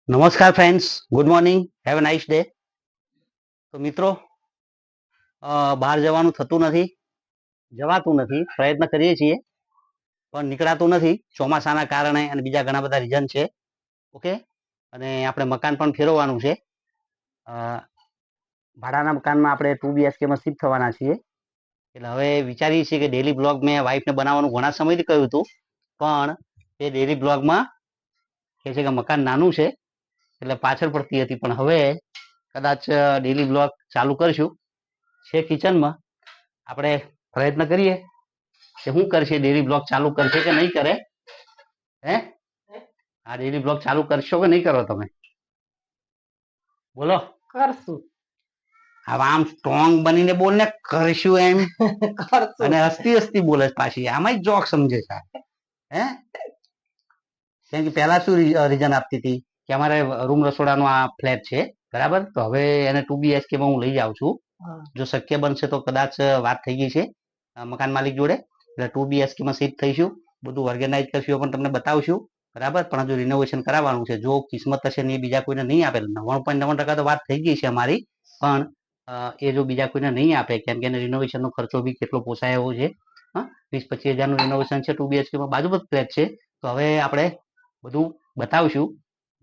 નમસ્કાર friends, good morning, have a nice day. તો મિત્રો, બહાર જવાનું થતું નથી, જવાતું નથી, પ્રયત્ન કરીએ છીએ પણ નીકળાતું નથી ચોમાસાના કારણે અને બીજા ઘણા બધા રીઝન છે. ઓકે, અને આપણે મકાન પણ ફેરવવાનું છે. ભાડાના મકાનમાં આપણે 2 BHKમાં શિફ્ટ થવાના છીએ. એટલે હવે વિચારીએ છીએ કે ડેલી બ્લોગ મેં વાઈફને બનાવવાનું ઘણા સમયથી કહ્યું હતું, પણ એ ડેલી બ્લોગમાં કહે છે કે મકાન નાનું છે એટલે પાછળ પડતી હતી. પણ હવે કદાચ ડેલી બ્લોગ ચાલુ કરશું. છે કિચનમાં, આપણે પ્રયત્ન કરીએ કે શું કરશે, ડેલી બ્લોગ ચાલુ કરશે કે નહીં કરે. હે, આ ડેલી બ્લોગ ચાલુ કરશો કે નહીં કરો? તમે બોલો. કરશું. હવે આમ સ્ટ્રોંગ બનીને બોલ ને, કરશું એમ. અને હસતી હસતી બોલે પાછી, આમાં જોક સમજે છે. હે, કેમ કે પહેલા શું રીઝન આપતી હતી કે અમારે રૂમ રસોડાનો આ ફ્લેટ છે, બરાબર, તો હવે એને 2 BHKમાં હું લઈ જાઉં છું. જો શક્ય બનશે તો કદાચ વાત થઈ ગઈ છે મકાન માલિક જોડે, એટલે 2 BHKમાં શિફ્ટ થઈશું. બધું ઓર્ગેનાઇઝ કરશું, પણ તમને બતાવશું, બરાબર. પણ હજુ રિનોવેશન કરાવવાનું છે. જો કિસ્મત હશે ને એ બીજા કોઈને નહીં આપે, 99.9% તો વાત થઈ ગઈ છે અમારી, પણ એ જો બીજા કોઈને નહીં આપે, કેમ કે એને રિનોવેશનનો ખર્ચો બી કેટલો પોસાય એવો છે. 20-25 હજારનું રિનોવેશન છે. 2 BHKમાં બાજુ ફ્લેટ છે. તો હવે આપણે બધું બતાવશું.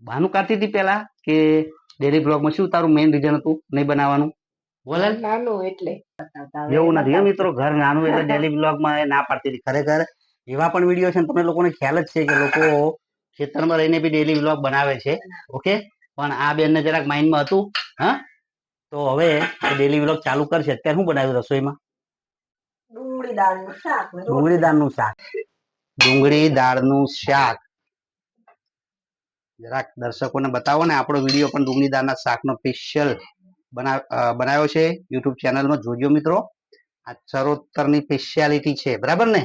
બહાનું કાઢતી હતી પેલા કે ડેલી બ્લોગમાં શું તારું મેઇન રીઝન હતું નહીં બનાવવાનું? બોલે નાનું એટલે એવું નથી મિત્રો, ઘર નાનું એટલે ડેલી બ્લોગમાં ના પાડતી હતી. ખરેખર એવા પણ વિડીયો છે, તમને લોકોને ખ્યાલ જ છે કે લોકો ખેતરમાં રહીને બી ડેલી બ્લોગ બનાવે છે. ઓકે, પણ આ બેનને જરાક માઇન્ડમાં હતું. હા, તો હવે ડેલી બ્લોગ ચાલુ કરશે. અત્યારે શું બનાવ્યું રસોઈમાં? ડુંગળી દાળનું શાક. ડુંગળી દાળનું શાક. ડુંગળી દાળનું શાક જરાક દર્શકોને બતાવો ને. આપણો વિડીયો પણ ડુંગળી દાળના શાકનો સ્પેશિયલ બનાવ્યો છે યુટ્યુબ ચેનલમાં, જોજો મિત્રો. આ ચરોતરની સ્પેશિયાલિટી છે, બરાબર ને?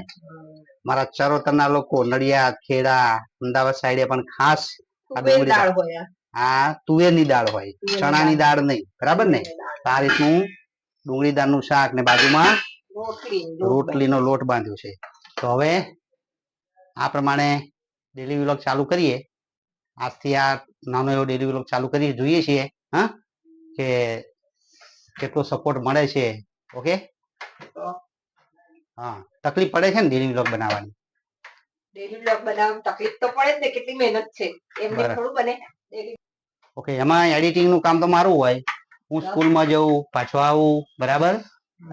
મારા ચરોતરના લોકો નડિયાદ, ખેડા, અમદાવાદ સાઈડે પણ ખાસ આ ડુંગળી દાળ હોય, આ તુવેરની દાળ હોય, ચણાની દાળ નહીં, બરાબર ને? આ રીતનું ડુંગળી દાળનું શાક ને બાજુમાં રોટલીનો લોટ બાંધ્યો છે. તો હવે આ પ્રમાણે ડેલી વ્લોગ ચાલુ કરીએ. આજથી આ નાનો એવો ડેલી વ્લોગ ચાલુ કરીએ, જોઈએ છીએ હા કે કેટલો સપોર્ટ મળે છે. ઓકે, હા, તકલીફ પડે છે ને ડેલી વ્લોગ બનાવવાની? ડેલી બ્લોગ બનાવવામાં તકલીફ તો પડે જ ને, કેટલી મહેનત છે. એમને થોડું બને. ઓકે, એમાં એડિટિંગનું કામ તો મારું હોય. હું સ્કૂલમાં જઉં, પાછો આવું, બરાબર,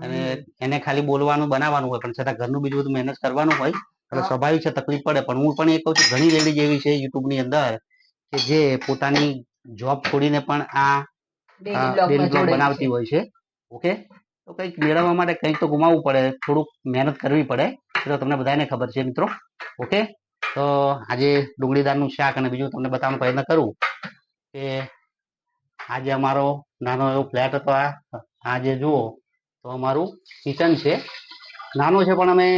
અને એને ખાલી બોલવાનું બનાવવાનું હોય, પણ છતાં ઘરનું બીજું બધું મહેનત કરવાનું હોય. એટલે સ્વાભાવિક છે, તકલીફ પડે. પણ હું પણ એ કહું છું, ઘણી લેડીઝ એવી છે યુટ્યુબની અંદર કે જે પોતાની જોબ છોડીને પણ આ ડેલી બ્લોગ બનાવતી હોય છે. ઓકે, તો કંઈક મેળવવા માટે કંઈક તો ગુમાવવું પડે, થોડુંક મહેનત કરવી પડે. તો તમને બધાને ખબર છે મિત્રો. ઓકે, તો આજે ડુંગળી દાળનું શાક અને બીજું તમને બતાવવાનો પ્રયત્ન કરું કે આજે અમારો નાનો એવો ફ્લેટ હતો. આજે જુઓ તો અમારું કિચન છે. નાનું છે પણ અમે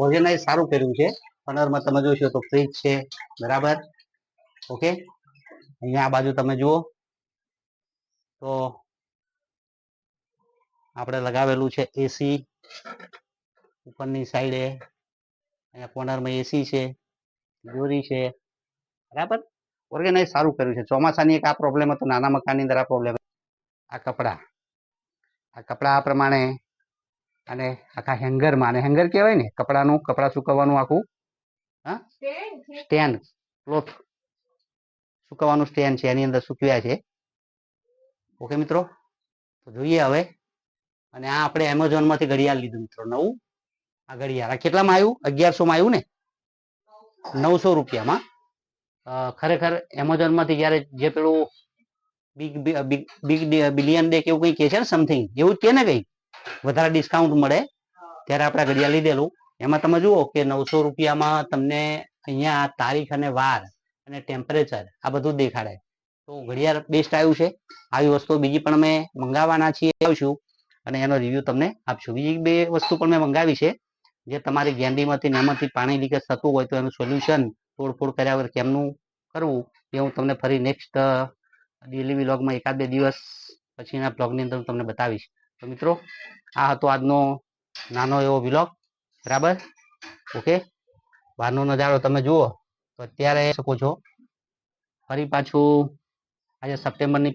ઓર્ગેનાઇઝ સારું કર્યું છે. અંદરમાં તમે જોશો તો ફ્રીજ છે, બરાબર. ઓકે, અહીંયા આ બાજુ તમે જુઓ તો આપણે લગાવેલું છે એસી. ઉપરની સાઈડે અહીંયા કોર્નરમાં એસી છે, દોરી છે, બરાબર. ઓર્ગેનાઇઝ સારું કર્યું છે. ચોમાસાની એક આ પ્રોબ્લેમ હતો નાના મકાનની અંદર. આ પ્રોબ્લેમ, આ કપડા આ પ્રમાણે, અને આખા હેંગરમાં, અને હેંગર કહેવાય ને કપડા સુકવવાનું આખું, હા, સ્ટેન્ડ, ક્લોથ સુકવવાનું સ્ટેન્ડ છે, એની અંદર સુકવ્યા છે. ઓકે મિત્રો, તો જોઈએ હવે. અને આ આપણે એમેઝોનમાંથી ઘડિયાળ લીધું મિત્રો, નવું. આ ઘડિયાળ આ કેટલામાં આવ્યું? 1100માં આવ્યું ને, 900 રૂપિયામાં. ખરેખર એમેઝોનમાંથી જ્યારે જે પેલું બિગ બિલિયન ડે કેવું કંઈ કહે છે ને, સમથિંગ એવું જ કે ને, કંઈક વધારે ડિસ્કાઉન્ટ મળે, ત્યારે આપણે ઘડિયાળ લીધેલું. એમાં તમે જુઓ કે 900 રૂપિયામાં તમને અહીંયા તારીખ અને વાર અને ટેમ્પરેચર આ બધું દેખાડે. તો ઘડિયાળ બેસ્ટ આવ્યું છે. આવી વસ્તુ બીજી પણ અમે મંગાવવાના છીએ, આવશું અને એનો રિવ્યુ તમને આપશું. બીજી 2 વસ્તુ પણ મેં મંગાવી છે, જે તમારી ગેંડીમાંથી એમાંથી પાણી લીકેજ થતું હોય તો એનું સોલ્યુશન તોડફોડ કર્યા વગર કેમનું કરવું એ હું તમને ફરી નેક્સ્ટ ડેલી વ્લોગમાં 1-2 દિવસ પછીના બ્લોગની અંદર તમને બતાવીશ. તો મિત્રો, આ હતો આજનો નાનો એવો વ્લોગ, બરાબર. ઓકે, બહારનો નજારો તમે જુઓ તો અત્યારે શકો છો. ફરી પાછું આજે સપ્ટેમ્બરની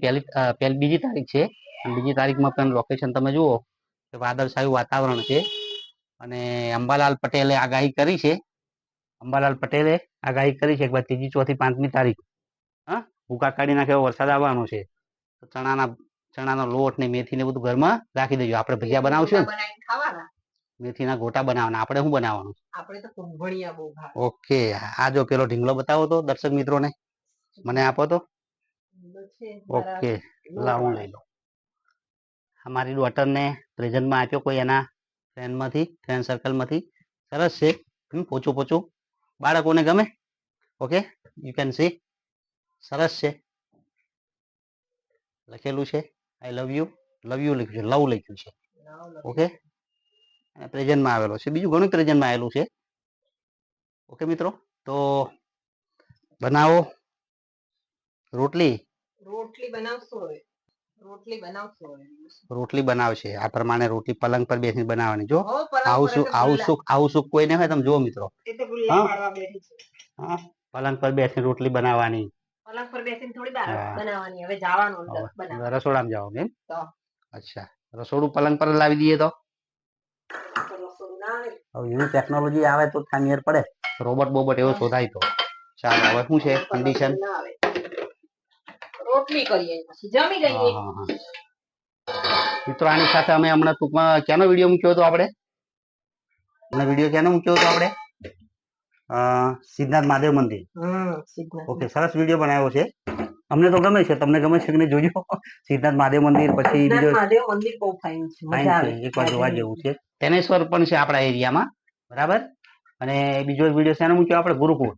બીજી તારીખ છે અને બીજી તારીખમાં પણ લોકેશન તમે જુઓ કે વાદળછાયું વાતાવરણ છે અને અંબાલાલ પટેલે આગાહી કરી છે. અંબાલાલ પટેલે આગાહી કરી છે કે ભાઈ ત્રીજી, ચોથી, 5મી તારીખ હા ભૂકા કાઢી નાખે એવો વરસાદ આવવાનો છે. તો ચણાનો લોટ ને મેથી ને બધું ઘરમાં રાખી દેજો. આપણે ભજીયા બનાવશું ને બનાવીને ખાવાના. મેથીના ગોટા બનાવવાના. આપણે શું બનાવવાનું? આપણે તો કુંભળિયા બહુ ભાવે. ઓકે, આ જો પેલો ઢીંગલો બતાવો તો દર્શક મિત્રોને, મને આપો તો. ઓકે, લાવ હું લઈ લઉં. અમારી ડોટરને પ્રેઝન્ટમાં આપ્યો કોઈ એના ફ્રેન્ડ સર્કલમાંથી. સરસ છે, પોચું પોચું, બાળકોને ગમે. ઓકે, યુ કેન સી, સરસ છે. લખેલું છે આઈ લવ યુ લખ્યું છે, લવ લખ્યું છે. ઓકે, અને પ્રેઝન્ટમાં આવેલો છે. બીજું ઘણું પ્રેઝન્ટમાં આવેલું છે. ઓકે મિત્રો, તો બનાવો રોટલી. રોટલી બનાવશો હવે. રોટલી બનાવશે. આ પ્રમાણે રોટલી પલંગ પર બેસીને બનાવવાની. જો હો, પલંગ આવું પર શું એટલે આવું ગુલ્લા. સુખ આવું સુખ કોઈને હોય તમે જુઓ મિત્રો. એ તો ગુલ્લા પાડવા બેઠી છે. હા, પલંગ પર બેસીને રોટલી બનાવવાની. પલંગ પર બેસીને થોડી હા. બનાવવાની. હવે જવાનું અંદર હવે બનાવવા. રસોડામાં જાઓ એમ. તો અચ્છા, રસોડું પલંગ પર લાવી દઈએ તો રસોડું ના આવે. હવે એવી ટેકનોલોજી આવે તો ખામીર પડે. રોબોટ બોબટ એવો શોધાય તો ચાલો. હવે શું છે કન્ડિશન? ના આવે. રોટલી કરીએ પછી જમી હા લઈએ. હા હા મિત્રો, આની સાથે અમે હમણાં ટૂંકમાં ક્યાંનો વિડીયો મૂક્યો હતો આપણે? હમણાં વિડીયો ક્યાંનો મૂક્યો હતો આપણે? સિદ્ધનાથ મહાદેવ મંદિર. ઓકે, સરસ વિડીયો બનાવ્યો છે. અમને તો ગમે છે. તમને ગમે છે કે નહીં જોજો. સિદ્ધનાથ મહાદેવ મંદિર પછી બીજો મહાદેવ મંદિર બહુ ફાઇન છે. ફાઇન મજા છે, આવે. એકવાર જોવા જેવું છે. તેનેશ્વર પણ છે આપણા એરિયામાં, બરાબર. અને બીજો એક વિડીયો શેનો મૂક્યો આપણે? ગુરુકુળ.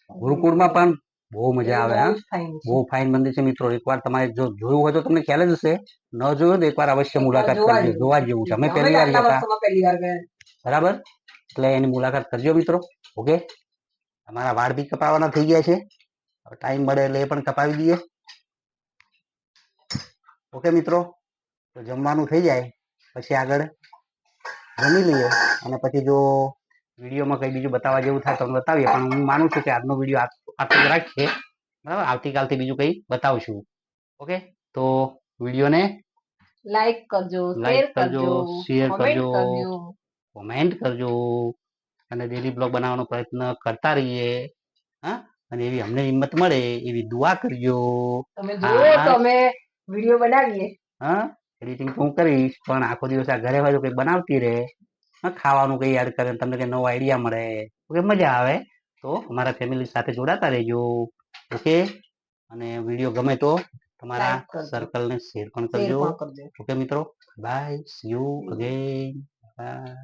ગુરુકુળમાં પણ બહુ મજા આવે. હા, બહુ ફાઇન મંદિર છે મિત્રો. એકવાર તમારે જો જોયું હોય તો તમને ખ્યાલ જ હશે. ન જોયું તો એકવાર અવશ્ય મુલાકાત કરજો. જોવા જેવું છે. અમે પહેલી વાર ગયા હતા, બરાબર. એટલે એની મુલાકાત કરજો મિત્રો. ઓકે, અમારા વાળ બી કપાવવાના થઈ ગયા છે. ટાઈમ મળે એટલે એ પણ કપાવી દઈએ. ઓકે મિત્રો, તો જમવાનું થઈ જાય પછી આગળ જમી લઈએ અને પછી જો વિડીયોમાં કંઈ બીજું બતાવવા જેવું થાય તો બતાવીએ. પણ હું માનું છું કે આજનો વિડીયો આટલો જ રાખીએ, બરાબર. આવતીકાલથી બીજું કંઈ બતાવશું. ઓકે, તો વિડીયોને લાઈક કરજો, શેર કરજો, કોમેન્ટ કરજો અને ડેલી બ્લોગ બનાવવાનો પ્રયત્ન કરતા રહીએ. હા, અને એવી અમને હિંમત મળે એવી દુઆ કરજો. તમે જુઓ તો અમે વિડીયો બનાવીએ. હા, એડિટિંગ તો હું કરીશ, પણ આખો દિવસ આ ઘરે હોય તો કંઈ બનાવતી રહે. ખાવાનું કંઈ યાદ કરે, તમને કંઈ નવો આઈડિયા મળે, ઓકે, મજા આવે. તો અમારા ફેમિલી સાથે જોડાતા રહેજો. ઓકે, અને વિડીયો ગમે તો તમારા સર્કલને શેર પણ કરજો. ઓકે મિત્રો, bye, see you again. By.